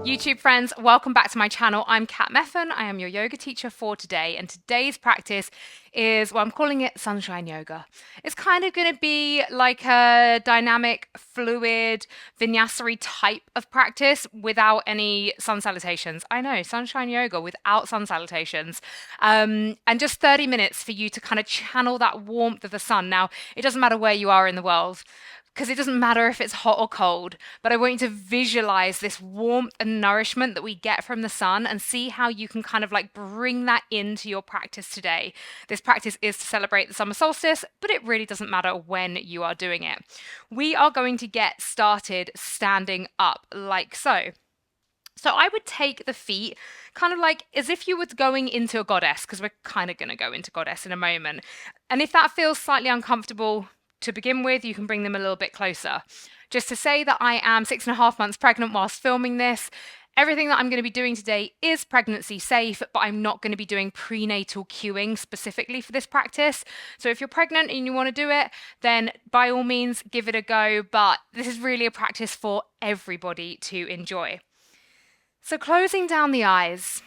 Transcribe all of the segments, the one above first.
YouTube friends, welcome back to my channel. I'm Meffan. I am your yoga teacher for today, and today's practice is, well, I'm calling it sunshine yoga. It's kind of going to be like a dynamic, fluid, vinyasari type of practice without any sun salutations. I know, sunshine yoga without sun salutations. And just 30 minutes for you to kind of channel that warmth of the sun. Now, it doesn't matter where you are in the world, because it doesn't matter if it's hot or cold, but I want you to visualize this warmth and nourishment that we get from the sun and see how you can kind of like bring that into your practice today. This practice is to celebrate the summer solstice, but it really doesn't matter when you are doing it. We are going to get started standing up like so. So I would take the feet kind of like as if you were going into a goddess, because we're kind of going to go into goddess in a moment. And if that feels slightly uncomfortable, to begin with, you can bring them a little bit closer. Just to say that I am 6.5 months pregnant whilst filming this. Everything that I'm going to be doing today is pregnancy safe, but I'm not going to be doing prenatal cueing specifically for this practice. So if you're pregnant and you want to do it, then by all means give it a go. But this is really a practice for everybody to enjoy. So closing down the eyes,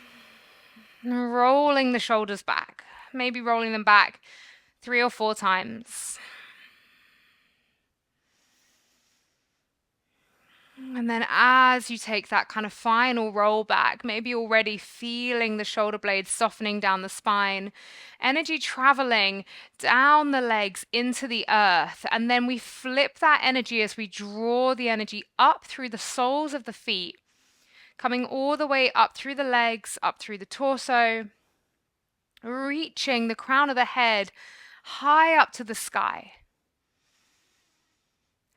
rolling the shoulders back, maybe rolling them back 3 or 4 times. And then as you take that kind of final roll back, maybe already feeling the shoulder blades softening down the spine, energy traveling down the legs into the earth. And then we flip that energy as we draw the energy up through the soles of the feet, coming all the way up through the legs, up through the torso, reaching the crown of the head high up to the sky.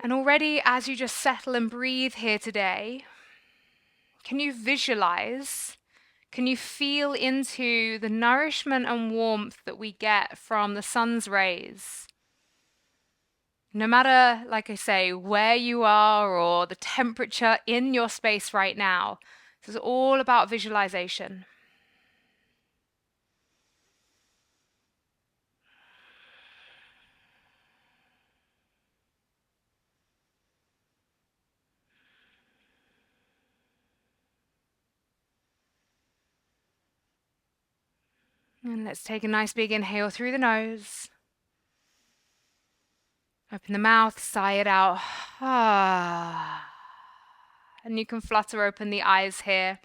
And already as you just settle and breathe here today, can you visualize, can you feel into the nourishment and warmth that we get from the sun's rays? No matter, like I say, where you are or the temperature in your space right now, this is all about visualization. And let's take a nice big inhale through the nose. Open the mouth, sigh it out. And you can flutter open the eyes here.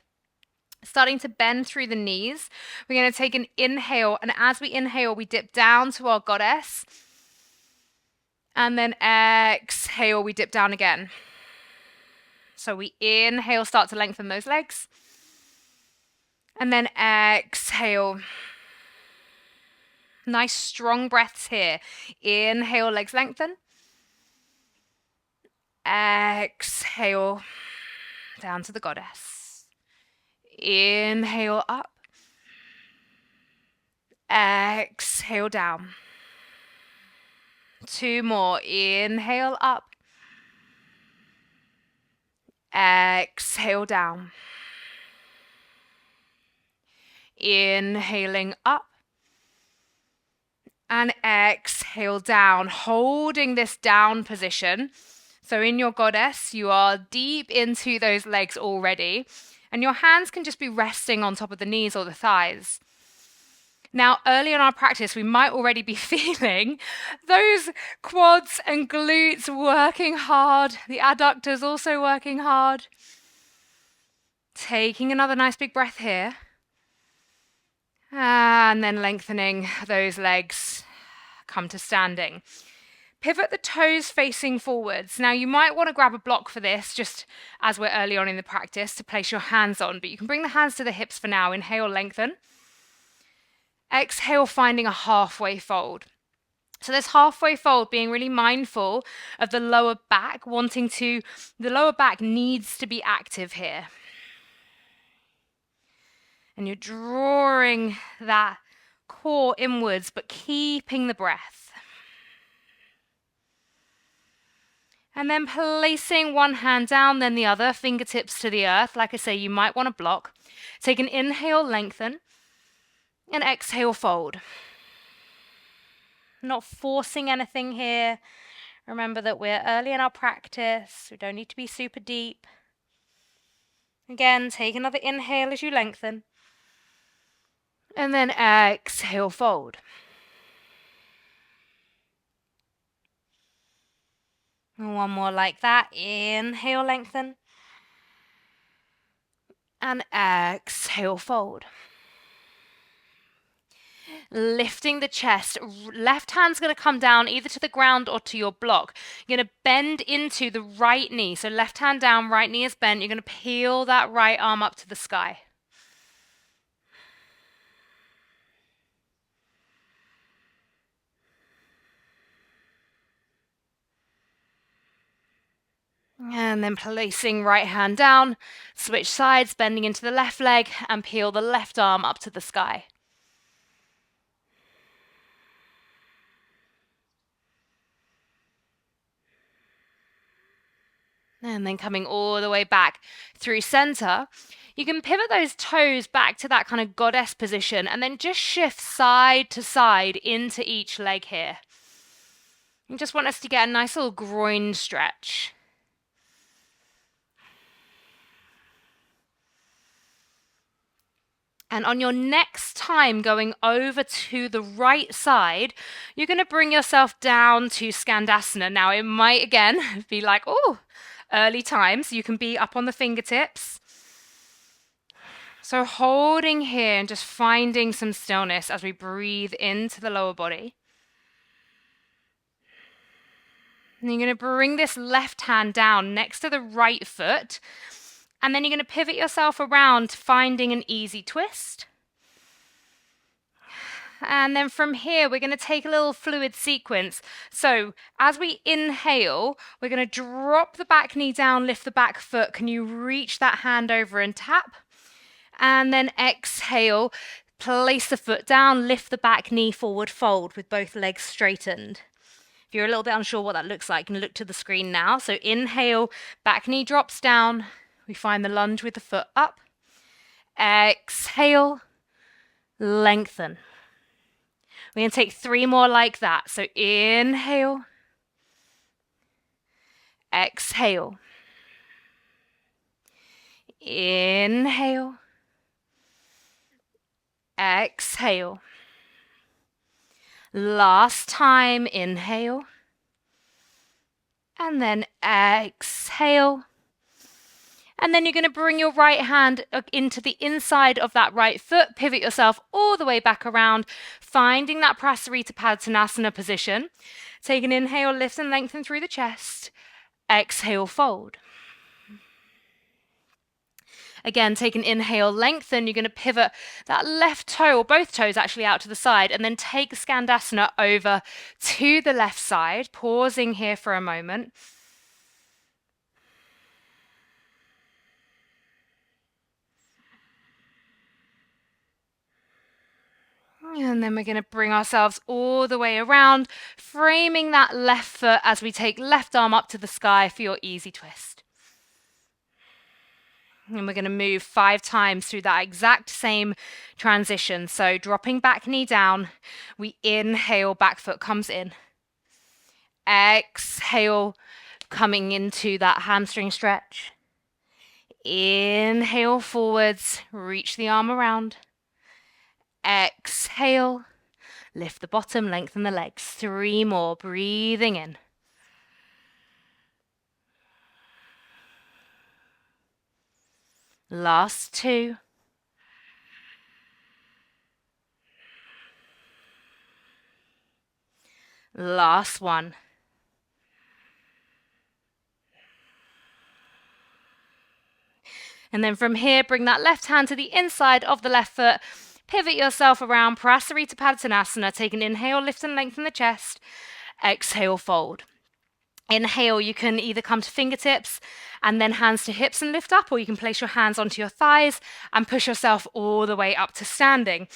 Starting to bend through the knees. We're going to take an inhale, and as we inhale, we dip down to our goddess. And then exhale, we dip down again. So we inhale, start to lengthen those legs. And then exhale. Nice strong breaths here. Inhale, legs lengthen. Exhale, down to the goddess. Inhale up. Exhale down. 2 more. Inhale up. Exhale down. Inhaling up. And exhale down, holding this down position. So in your goddess, you are deep into those legs already, and your hands can just be resting on top of the knees or the thighs. Now, early in our practice, we might already be feeling those quads and glutes working hard, the adductors also working hard. Taking another nice big breath here. And then lengthening those legs, come to standing. Pivot the toes facing forwards. Now you might want to grab a block for this, just as we're early on in the practice, to place your hands on, but you can bring the hands to the hips for now. Inhale, lengthen. Exhale, finding a halfway fold. So this halfway fold, being really mindful of the lower back, the lower back needs to be active here. And you're drawing that core inwards, but keeping the breath. And then placing one hand down, then the other, fingertips to the earth. Like I say, you might want to block. Take an inhale, lengthen, and exhale, fold. Not forcing anything here, Remember that we're early in our practice. We don't need to be super deep. Again, take another inhale as you lengthen. And then exhale, fold. And one more like that. Inhale, lengthen. And exhale, fold. Lifting the chest. Left hand's going to come down either to the ground or to your block. You're going to bend into the right knee. So left hand down, right knee is bent. You're going to peel that right arm up to the sky. And then placing right hand down, switch sides, bending into the left leg, and peel the left arm up to the sky. And then coming all the way back through center, you can pivot those toes back to that kind of goddess position and then just shift side to side into each leg here. You just want us to get a nice little groin stretch. And on your next time going over to the right side, you're going to bring yourself down to Skandasana. Now, it might, again, be like, oh, early times. You can be up on the fingertips. So holding here and just finding some stillness as we breathe into the lower body. And you're going to bring this left hand down next to the right foot. And then you're going to pivot yourself around, finding an easy twist. And then from here, we're going to take a little fluid sequence. So as we inhale, we're going to drop the back knee down, lift the back foot. Can you reach that hand over and tap? And then exhale, place the foot down, lift the back knee forward, fold with both legs straightened. If you're a little bit unsure what that looks like, you can look to the screen now. So inhale, back knee drops down. We find the lunge with the foot up. Exhale, lengthen. We're going to take 3 more like that. So inhale, exhale, inhale, exhale. Last time, inhale, and then exhale. And then you're going to bring your right hand into the inside of that right foot, pivot yourself all the way back around, finding that Prasarita Padottanasana position. Take an inhale, lift and lengthen through the chest. Exhale, fold. Again, take an inhale, lengthen. You're going to pivot that left toe, or both toes actually, out to the side, and then take Skandasana over to the left side, pausing here for a moment. And then we're going to bring ourselves all the way around, framing that left foot as we take left arm up to the sky for your easy twist. And we're going to move 5 times through that exact same transition. So dropping back knee down, we inhale, back foot comes in. Exhale, coming into that hamstring stretch. Inhale forwards, reach the arm around. Exhale, lift the bottom, lengthen the legs. 3 more, breathing in. Last 2. Last 1. And then from here, bring that left hand to the inside of the left foot. Pivot yourself around, Prasarita Padottanasana. Take an inhale, lift and lengthen the chest. Exhale, fold. Inhale, you can either come to fingertips and then hands to hips and lift up, or you can place your hands onto your thighs and push yourself all the way up to standing.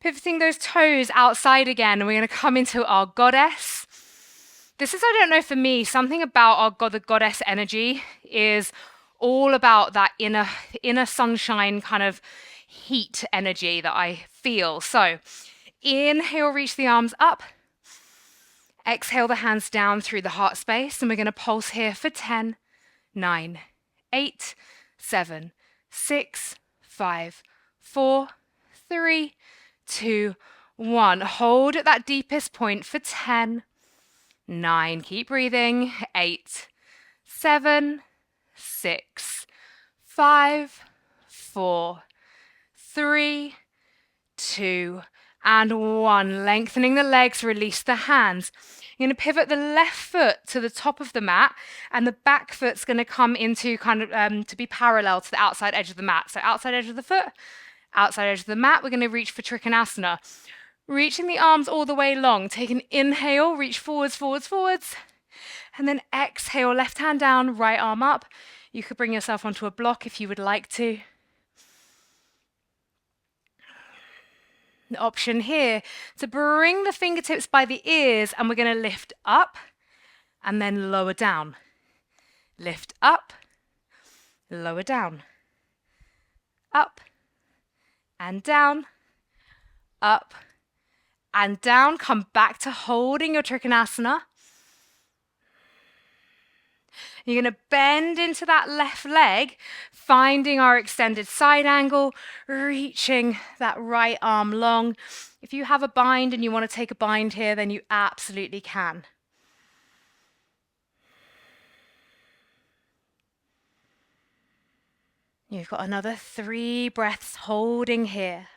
Pivoting those toes outside again, and we're going to come into our goddess. This is, I don't know, for me, something about the goddess energy is all about that inner sunshine kind of heat energy that I feel. So inhale, reach the arms up. Exhale the hands down through the heart space, and we're going to pulse here for 10, 9, 8, 7, 6, 5, 4, 3, 2, 1. Hold at that deepest point for 10, 9. Keep breathing. 8, 7, 6, 5, 4, 3, 2, and 1. Lengthening the legs, release the hands. You're going to pivot the left foot to the top of the mat, and the back foot's going to come into kind of to be parallel to the outside edge of the mat. So outside edge of the foot, outside edge of the mat, we're going to reach for Trikonasana. Reaching the arms all the way long. Take an inhale, reach forwards, forwards, forwards. And then exhale, left hand down, right arm up. You could bring yourself onto a block if you would like to. The option here to bring the fingertips by the ears, and we're going to lift up and then lower down. Lift up, lower down. Up and down, up and down. Come back to holding your Trikonasana. You're going to bend into that left leg, finding our extended side angle, reaching that right arm long. If you have a bind and you want to take a bind here, then you absolutely can. You've got another 3 breaths holding here.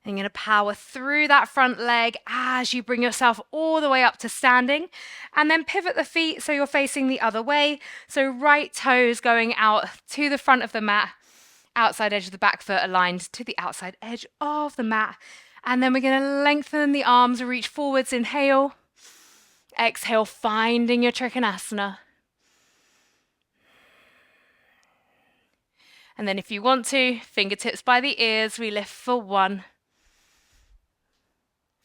And you're going to power through that front leg as you bring yourself all the way up to standing, and then pivot the feet so you're facing the other way. So right toes going out to the front of the mat, outside edge of the back foot aligned to the outside edge of the mat. And then we're going to lengthen the arms, reach forwards, inhale. Exhale, finding your Trikonasana. And then if you want to, fingertips by the ears, we lift for 1.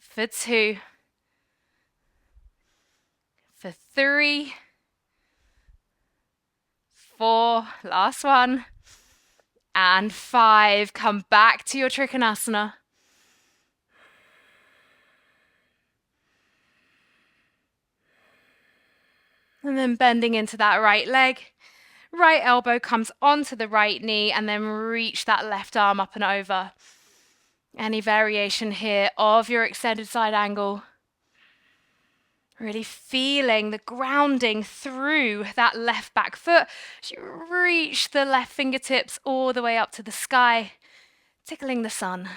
For 2, for 3, 4, last one, and 5. Come back to your Trikonasana. And then bending into that right leg. Right elbow comes onto the right knee, and then reach that left arm up and over. Any variation here of your extended side angle. Really feeling the grounding through that left back foot as you reach the left fingertips all the way up to the sky, tickling the sun.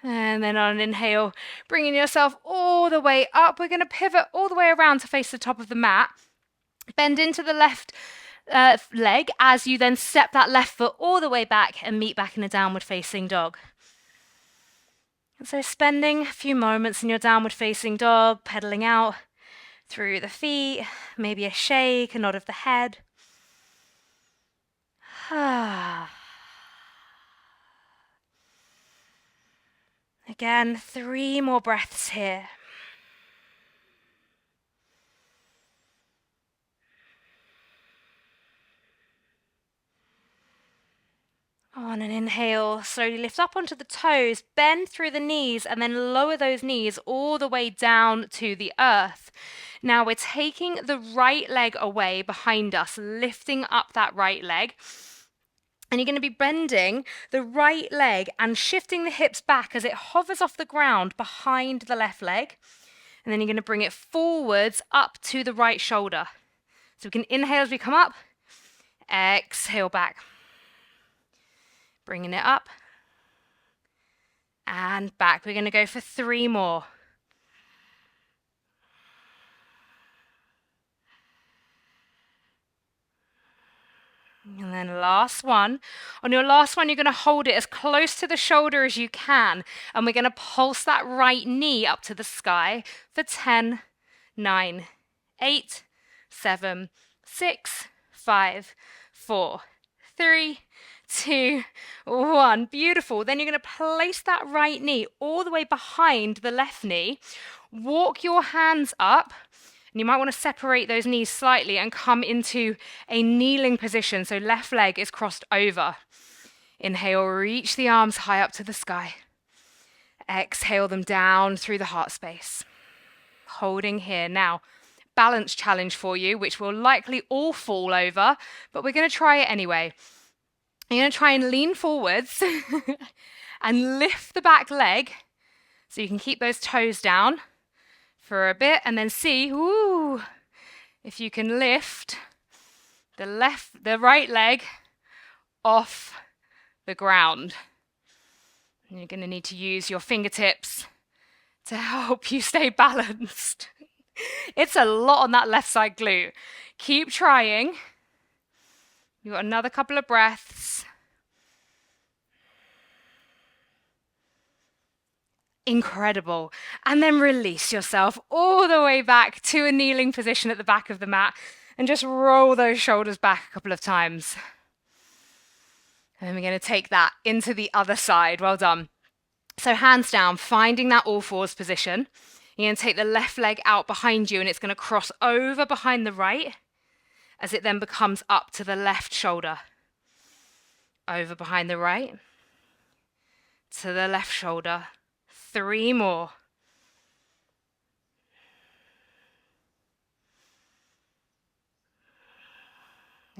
And then on an inhale, bringing yourself all the way up. We're going to pivot all the way around to face the top of the mat. Bend into the left leg as you then step that left foot all the way back and meet back in a downward facing dog. And so spending a few moments in your downward facing dog, pedaling out through the feet, maybe a shake, a nod of the head. Again, 3 more breaths here. On an inhale, slowly lift up onto the toes, bend through the knees, and then lower those knees all the way down to the earth. Now we're taking the right leg away behind us, lifting up that right leg. And you're going to be bending the right leg and shifting the hips back as it hovers off the ground behind the left leg. And then you're going to bring it forwards up to the right shoulder. So we can inhale as we come up, exhale back. Bringing it up and back. We're going to go for 3 more. And then last one. On your last one, you're going to hold it as close to the shoulder as you can. And we're going to pulse that right knee up to the sky for 10, 9, 8, 7, 6, 5, 4, 3, 2, 1. Beautiful. Then you're going to place that right knee all the way behind the left knee. Walk your hands up And you might want to separate those knees slightly and come into a kneeling position. So left leg is crossed over. Inhale, reach the arms high up to the sky. Exhale them down through the heart space. Holding here. Now, balance challenge for you, which will likely all fall over, but we're going to try it anyway. You're going to try and lean forwards and lift the back leg so you can keep those toes down for a bit and then see if you can lift the right leg off the ground. And you're going to need to use your fingertips to help you stay balanced. It's a lot on that left side glute. Keep trying. You've got another couple of breaths. Incredible. And then release yourself all the way back to a kneeling position at the back of the mat and just roll those shoulders back a couple of times. And then we're going to take that into the other side. Well done. So hands down, finding that all fours position. You're going to take the left leg out behind you and it's going to cross over behind the right as it then becomes up to the left shoulder. Over behind the right, to the left shoulder. 3 more.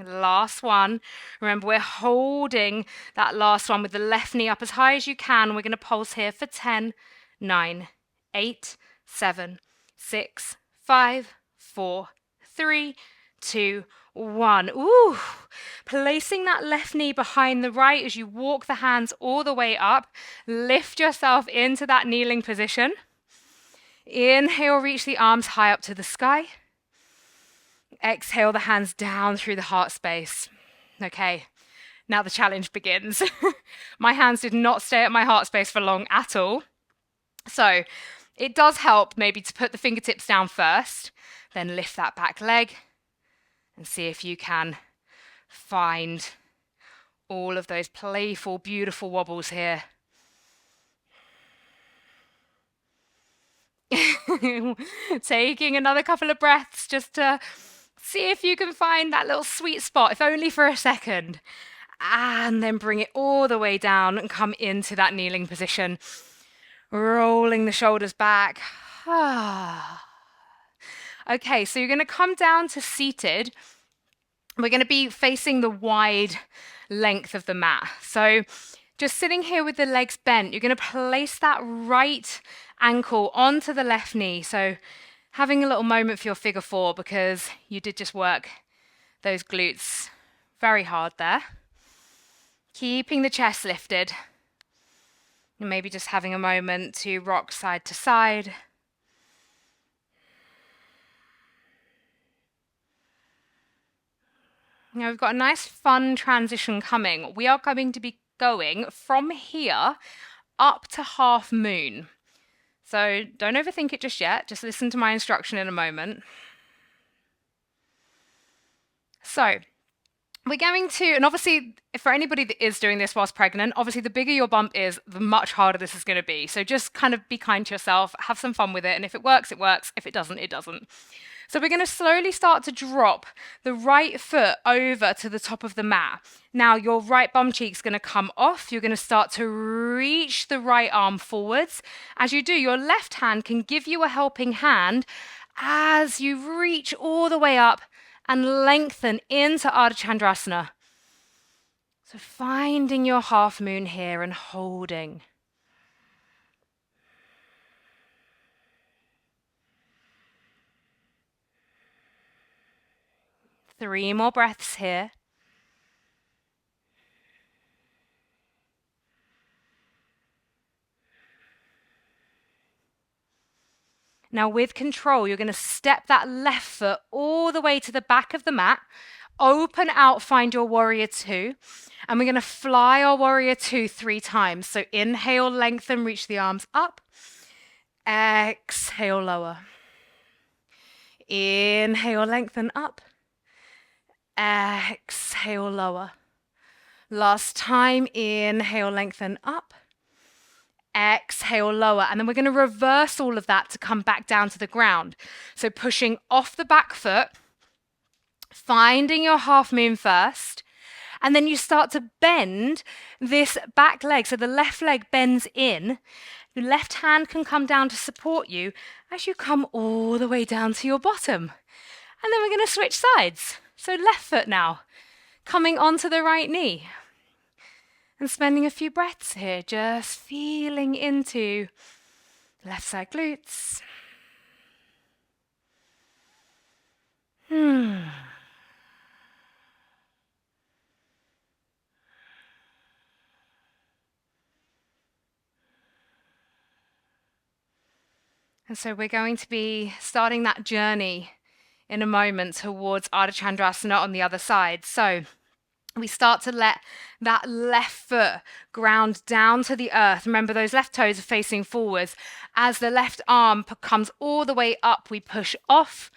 Last one. Remember, we're holding that last one with the left knee up as high as you can. We're going to pulse here for 10, 9, 8, 7, 6, 5, 4, 3, 2, 1. Ooh. Placing that left knee behind the right as you walk the hands all the way up. Lift yourself into that kneeling position. Inhale, reach the arms high up to the sky. Exhale the hands down through the heart space. Okay, now the challenge begins. My hands did not stay at my heart space for long at all. So it does help maybe to put the fingertips down first, then lift that back leg and see if you can find all of those playful, beautiful wobbles here. Taking another couple of breaths just to see if you can find that little sweet spot, if only for a second. And then bring it all the way down and come into that kneeling position. Rolling the shoulders back. Okay, so you're going to come down to seated. We're going to be facing the wide length of the mat. So just sitting here with the legs bent, you're going to place that right ankle onto the left knee. So having a little moment for your figure 4 because you did just work those glutes very hard there. Keeping the chest lifted. And maybe just having a moment to rock side to side. Now we've got a nice fun transition coming. We are going to be going from here up to half moon. So don't overthink it just yet. Just listen to my instruction in a moment. So we're going to, and obviously for anybody that is doing this whilst pregnant, obviously the bigger your bump is, the much harder this is going to be. So just kind of be kind to yourself, have some fun with it. And if it works, it works. If it doesn't, it doesn't. So we're going to slowly start to drop the right foot over to the top of the mat. Now your right bum cheek's going to come off. You're going to start to reach the right arm forwards. As you do, your left hand can give you a helping hand as you reach all the way up and lengthen into Ardha Chandrasana. So finding your half moon here and holding. Three more breaths here. Now with control, you're going to step that left foot all the way to the back of the mat. Open out, find your warrior 2. And we're going to fly our warrior 2 3 times. So inhale, lengthen, reach the arms up. Exhale, lower. Inhale, lengthen up. Exhale, lower. Last time, inhale, lengthen up. Exhale, lower. And then we're going to reverse all of that to come back down to the ground. So pushing off the back foot, finding your half moon first, and then you start to bend this back leg. So the left leg bends in. The left hand can come down to support you as you come all the way down to your bottom. And then we're going to switch sides. So left foot now, coming onto the right knee. And spending a few breaths here, just feeling into left side glutes. And so we're going to be starting that journey in a moment towards Ardha Chandrasana on the other side. So we start to let that left foot ground down to the earth. Remember, those left toes are facing forwards. As the left arm comes all the way up, we push off,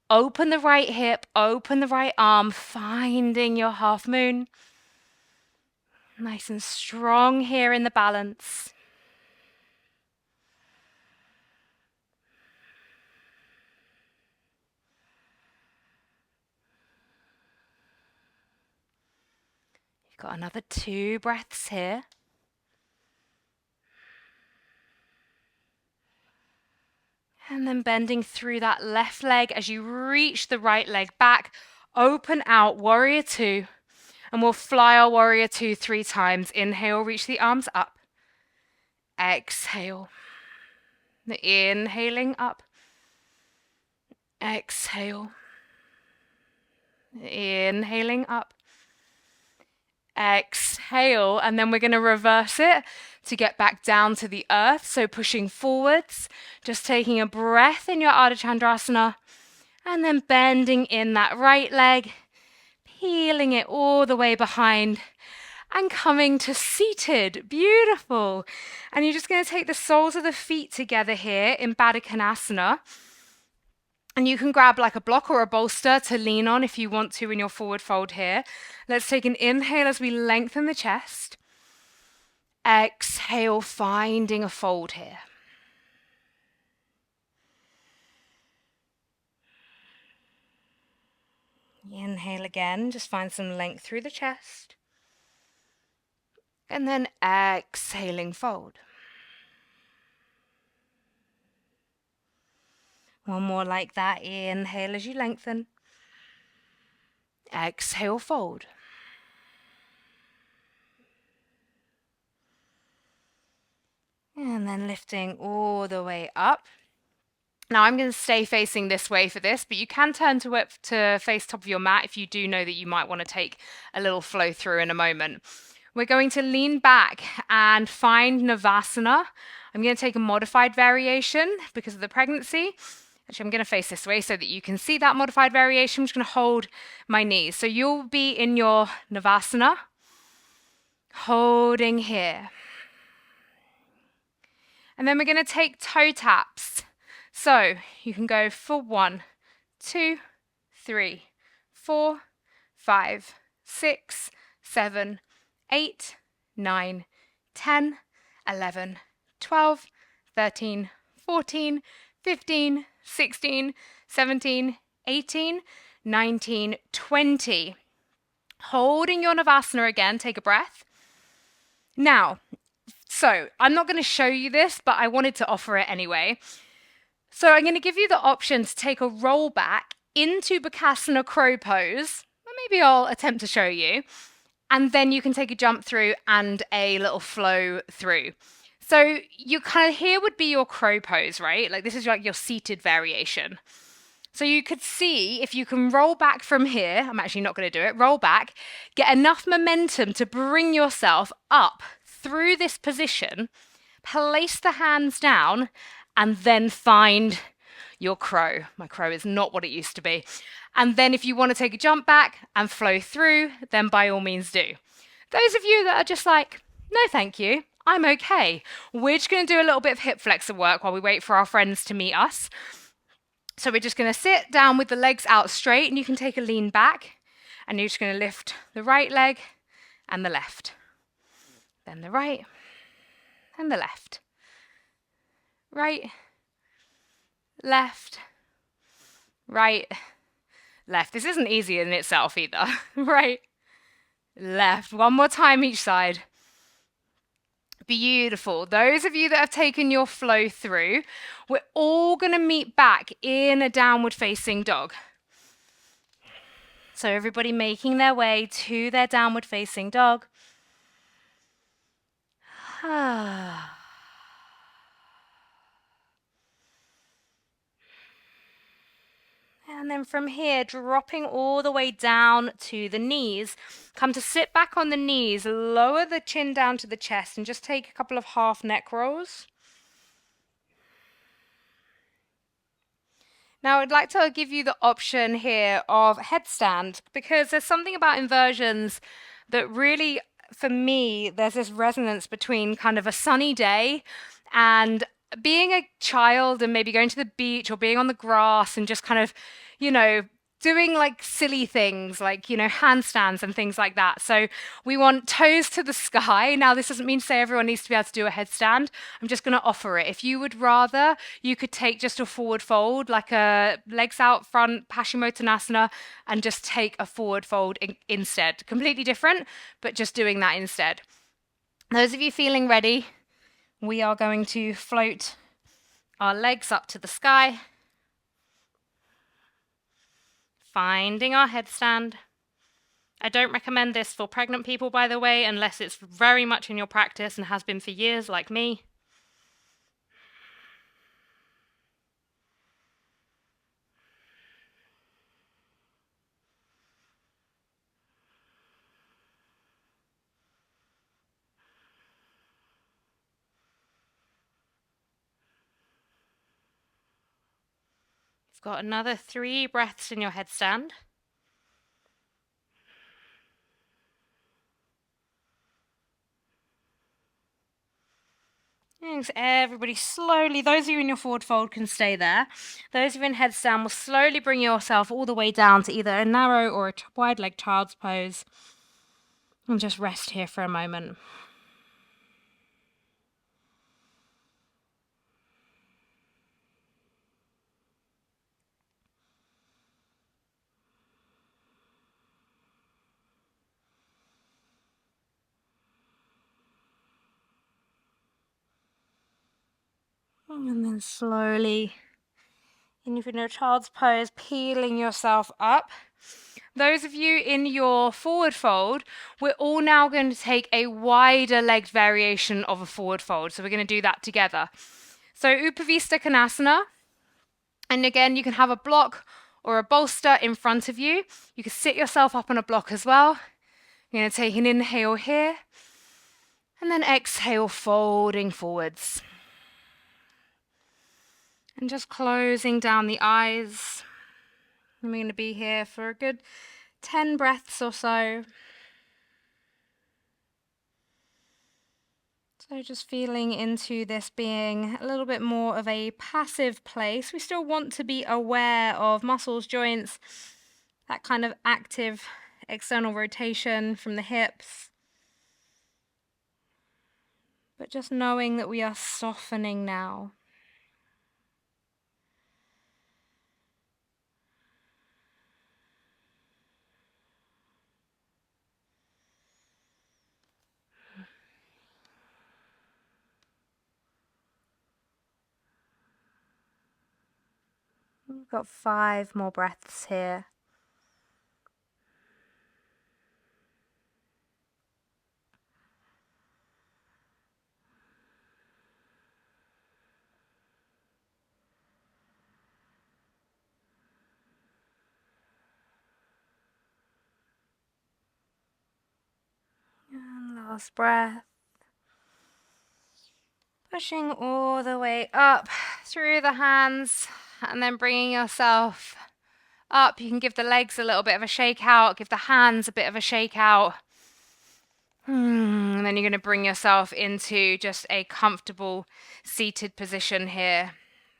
open the right hip, open the right arm, finding your half moon. Nice and strong here in the balance. Got another 2 breaths here. And then bending through that left leg as you reach the right leg back, open out, warrior 2. And we'll fly our warrior 2 3 times. Inhale, reach the arms up. Exhale. Inhaling up. Exhale. Inhaling up. Exhale, and then we're going to reverse it to get back down to the earth. So pushing forwards, just taking a breath in your Ardha Chandrasana, and then bending in that right leg, peeling it all the way behind, and coming to seated. Beautiful. And you're just going to take the soles of the feet together here in Baddha Konasana. And you can grab like a block or a bolster to lean on if you want to in your forward fold here. Let's take an inhale as we lengthen the chest. Exhale, finding a fold here. Inhale again, just find some length through the chest. And then exhaling, fold. One more like that. Inhale as you lengthen. Exhale, fold. And then lifting all the way up. Now I'm going to stay facing this way for this, but you can turn to face top of your mat if you do know that you might want to take a little flow through in a moment. We're going to lean back and find Navasana. I'm going to take a modified variation because of the pregnancy. Actually, I'm going to face this way so that you can see that modified variation. I'm just going to hold my knees. So you'll be in your Navasana, holding here. And then we're going to take toe taps. So you can go for 1, 2, 3, 4, 5, 6, 7, 8, 9, 10, 11, 12, 13, 14, 15, 16, 17, 18, 19, 20. Holding your Navasana again, take a breath. Now, so I'm not going to show you this, but I wanted to offer it anyway. So I'm going to give you the option to take a roll back into Bakasana crow pose. Maybe I'll attempt to show you. And then you can take a jump through and a little flow through. So you kind of, here would be your crow pose, right? Like this is like your seated variation. So you could see if you can roll back from here. I'm actually not going to do it. Roll back, get enough momentum to bring yourself up through this position, place the hands down, and then find your crow. My crow is not what it used to be. And then if you want to take a jump back and flow through, then by all means do. Those of you that are just like, no thank you, I'm okay. We're just going to do a little bit of hip flexor work while we wait for our friends to meet us. So we're just going to sit down with the legs out straight, and you can take a lean back, and you're just going to lift the right leg and the left. Then the right and the left. Right, left, right, left. This isn't easy in itself either. Right, left. One more time each side. Beautiful. Those of you that have taken your flow through, we're all going to meet back in a downward facing dog. So everybody making their way to their downward facing dog. And then from here, dropping all the way down to the knees. Come to sit back on the knees, lower the chin down to the chest, and just take a couple of half neck rolls. Now, I'd like to give you the option here of headstand, because there's something about inversions that really, for me, there's this resonance between kind of a sunny day and being a child and maybe going to the beach or being on the grass and just kind of, doing like silly things like, handstands and things like that. So we want toes to the sky. Now, this doesn't mean to say everyone needs to be able to do a headstand. I'm just going to offer it. If you would rather, you could take just a forward fold, like a legs out front, Paschimottanasana, and just take a forward fold instead. Completely different, but just doing that instead. Those of you feeling ready, we are going to float our legs up to the sky. Finding our headstand. I don't recommend this for pregnant people, by the way, unless it's very much in your practice and has been for years, like me. You've got another 3 breaths in your headstand. Thanks, everybody. Slowly, those of you in your forward fold can stay there. Those of you in headstand will slowly bring yourself all the way down to either a narrow or a wide leg child's pose. And just rest here for a moment. And then slowly, in your child's pose, peeling yourself up. Those of you in your forward fold, we're all now going to take a wider legged variation of a forward fold. So we're going to do that together. So Upavista Konasana. And again, you can have a block or a bolster in front of you. You can sit yourself up on a block as well. You're going to take an inhale here. And then exhale, folding forwards. And just closing down the eyes. And we're going to be here for a good 10 breaths or so. So just feeling into this being a little bit more of a passive place. We still want to be aware of muscles, joints, that kind of active external rotation from the hips. But just knowing that we are softening now. We've got 5 more breaths here. And last breath. Pushing all the way up through the hands and then bringing yourself up. You can give the legs a little bit of a shake out, give the hands a bit of a shake out. And then you're going to bring yourself into just a comfortable seated position here.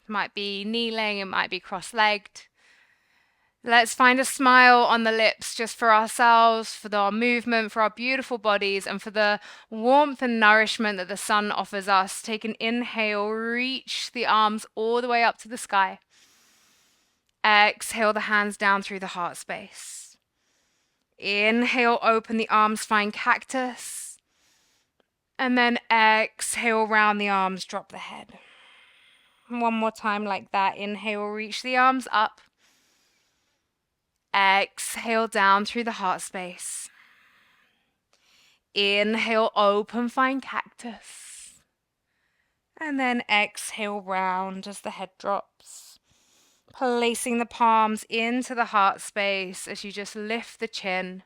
It might be kneeling, it might be cross-legged. Let's find a smile on the lips just for ourselves, for our movement, for our beautiful bodies, and for the warmth and nourishment that the sun offers us. Take an inhale, reach the arms all the way up to the sky. Exhale the hands down through the heart space. Inhale, open the arms, find cactus. And then exhale, round the arms, drop the head. One more time like that. Inhale, reach the arms up. Exhale down through the heart space. Inhale, open, find cactus. And then exhale, round as the head drops. Placing the palms into the heart space as you just lift the chin.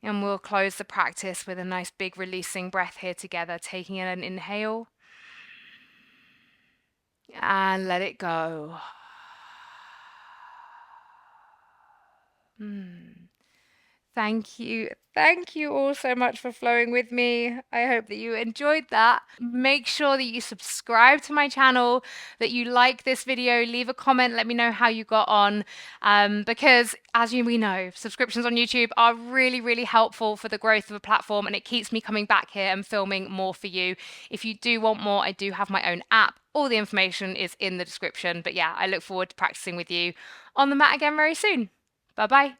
And we'll close the practice with a nice big releasing breath here together, taking in an inhale. And let it go. Thank you. Thank you all so much for flowing with me. I hope that you enjoyed that. Make sure that you subscribe to my channel, that you like this video, leave a comment, let me know how you got on. Because as we know, subscriptions on YouTube are really, really helpful for the growth of a platform, and it keeps me coming back here and filming more for you. If you do want more, I do have my own app. All the information is in the description. But yeah, I look forward to practicing with you on the mat again very soon. Bye-bye.